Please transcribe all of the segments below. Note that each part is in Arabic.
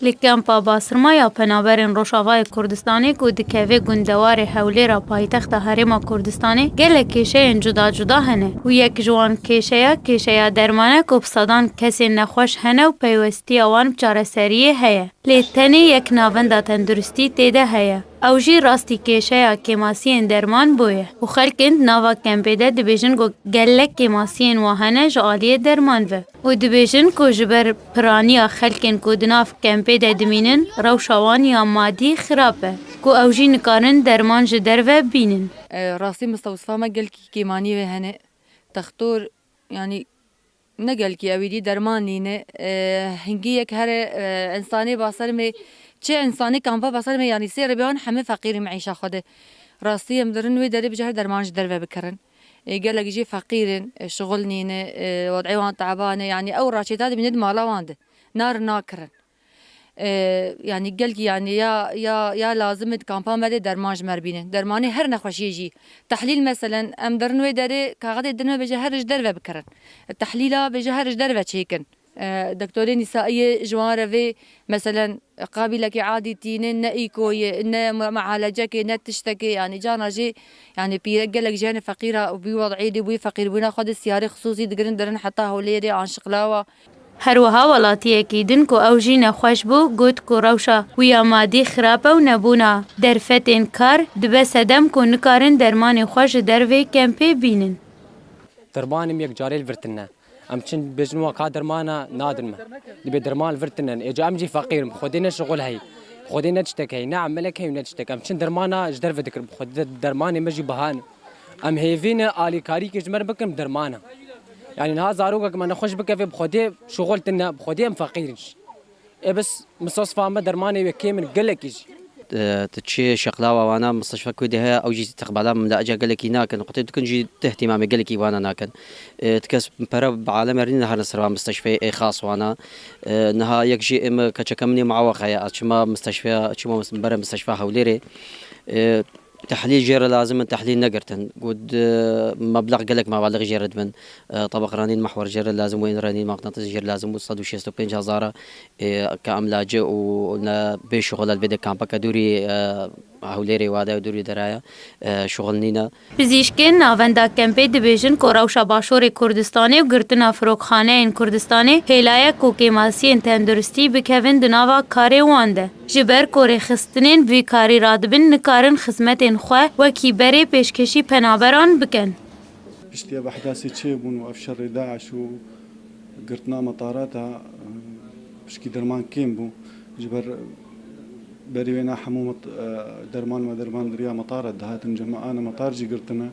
لکمپا باسرما یا پنابرین روشاوای کردستانی که دکوه گندوار حولی را پایتخت هرما کردستانی گله کشه جدا جدا هنه و یک جوان کشه درمانه که بصدان کسی نخوش هنه و پیوستی آوان بچاره سریه هیه لیتنی یک ناونده تندرستی تیده هیه او جی راستی کشه کماسین درمان بویه و خلکند ناوا کمپیده دبیجن گو گلک کماسین وحنه جعالی درمان و دبیجن که جبر پرانی خلکن که دناف کمپیده دمینن روشوانی مادی خرابه که او جی نکارن درمان جدر و بینن راستی مستوصفه ما گل کی کیمانی و هنه تختور یعنی نگل کی اویدی درمان نینه هنگی یک هر انسانی باصر می چه انسانی کامپا باصر می یعنی سیر بیان همه فقیر معیشه خوده راستی هم درن وی داری بجهر درمان جدر و بکرن قال لك جي فقير شغل نينه وضعي وان تعبانه يعني او راشيتات بند مالا وانده نار ناكرن يعني قال يعني يا لازم كامبان مده درمانج مربينه درماني هر نخوشي يجي تحليل مثلا ام درنوي داري كاغد درنوي بجهرج درو بكرن التحليله بجهرج درو تشيكن دكتورين نسائيه جوان رفي مثلا قابلة عادي تين نئيكوي إن معالجة إن تشتكي يعني جانا جي يعني بيرجع لك جاني فقيرة وبيوضعي دي بي فقير بينا خد السيارة خصوصي دقرن درن حتى هوليري عن شقلاوة هروها ولاتی اکیدن که اوجی نخوش بو گود که روشا ویا مادی خرابه و نبونا درفت انکار دبه سدم که نکارن درمان خوش دروی کمپی بینن درمانم یک جاری الورتنه امچن بجنوا کا درمانا نادرمه دبي درمان الورتنن اجا امجي فقير خدينا شغل هي خدينا تشتكي نعم ملك هي ونتشتكي امچن درمانا جدر فدكر خد درمان مجي بهان ام هيفين الي كاري كجمر بكم درمانا يعني نها زاروك ما نخش بك في بخدي شغلتنا بخدي ام فقيرش بس مصصفه ما درماني وكي من قلك يجي تشي شقلاوة وانا مستشفى كودها او جي تقبلها من لا اجا قالكي ناكن وقت تكون جي اهتمامي قالكي وانا ناكن تكسب برا بعالم رين نهار نسروا مستشفى اي خاص وانا نها يك جي ام كتشكمني معوقه يا اتشما مستشفى اتشما برا مستشفى هوليري تحليل جير لازم تحليل نقرتن قد مبلغ قالك مبلغ جير من طبق رانين محور جير لازم وين رانين مغناطيس جير لازم وصدوا شيء 5000 كاملاجه ونا بشغل الفيديو كامبا كدوري هوليري وادا ودوري درايا شغل نينا پزیشکین ناوندا کمپی دبیجن که روشا باشور کردستانی و گرتنا فروخانه این کردستانی هیلای کوکیماسی تندرستی بکوین دناوا کاری وانده جبر کوری خستنین وی کاری رادبن نکارن خدمت خواه و کی بری پیشکشی پنابران بکن بشتيا بحداثي تشيبون وافشر داعش وقرتنا مطاراتها بشكي درمان كيمبو جبر بريوينا حمومة درمان ما درمان دريا مطارات دهاتن جماعانا مطار جي قرتنا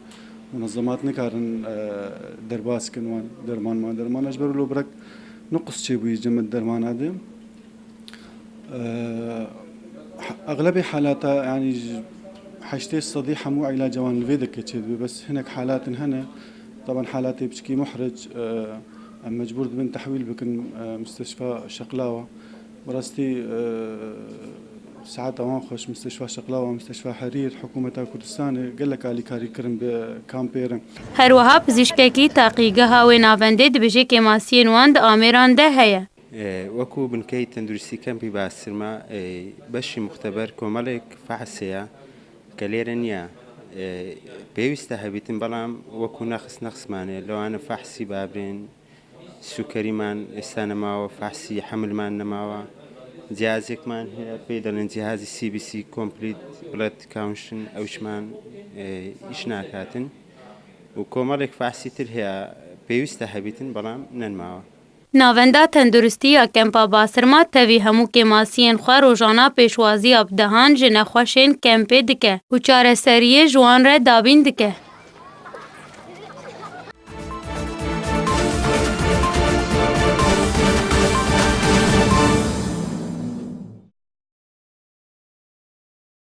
منظمات نكارن درباس كنوان درمان ما درمان اجبر له برك نقص تشيبو يجمع الدرمان هذا اغلب حالاتها يعني حاجتي الصديحة مو علاج وان الفيدك كتشيد بس هناك حالات هنا طبعا حالاتي بشكي محرج مجبور بن تحويل بكن مستشفى شقلاوة براستي ساعات وان خوش مستشفى شقلاوة مستشفى حرير حكومة كردستان قال لك علي كاري كرم بكامبيرن هروها پزیشکی تحقیقه های ناونده دبیجه که ماسین واند آمیران ده هیا وكو بنكي تندرسي كامبي باسرما بشي مختبر كومالك فحسيا كاليرنيا بيوسته بيتم بلام وكو نقص ماني لو انا فحسي بابرين سكري مان استانما وفحسي حمل مان نماوا جهازك مان بيدلن جهاز السي بي سي كومبليت بلاد كاونشن اوشمان اشناكاتن وكومالك فحسي تلهي بيوسته بيتم بلام ننماوا ناوندا تندرستی یا کمپا باسرما تاوی همو که ماسین خواه روزانه پیشوازی ابدهان جنه خوشین کمپی دکه و چاره سریه جوان را دابین دکه.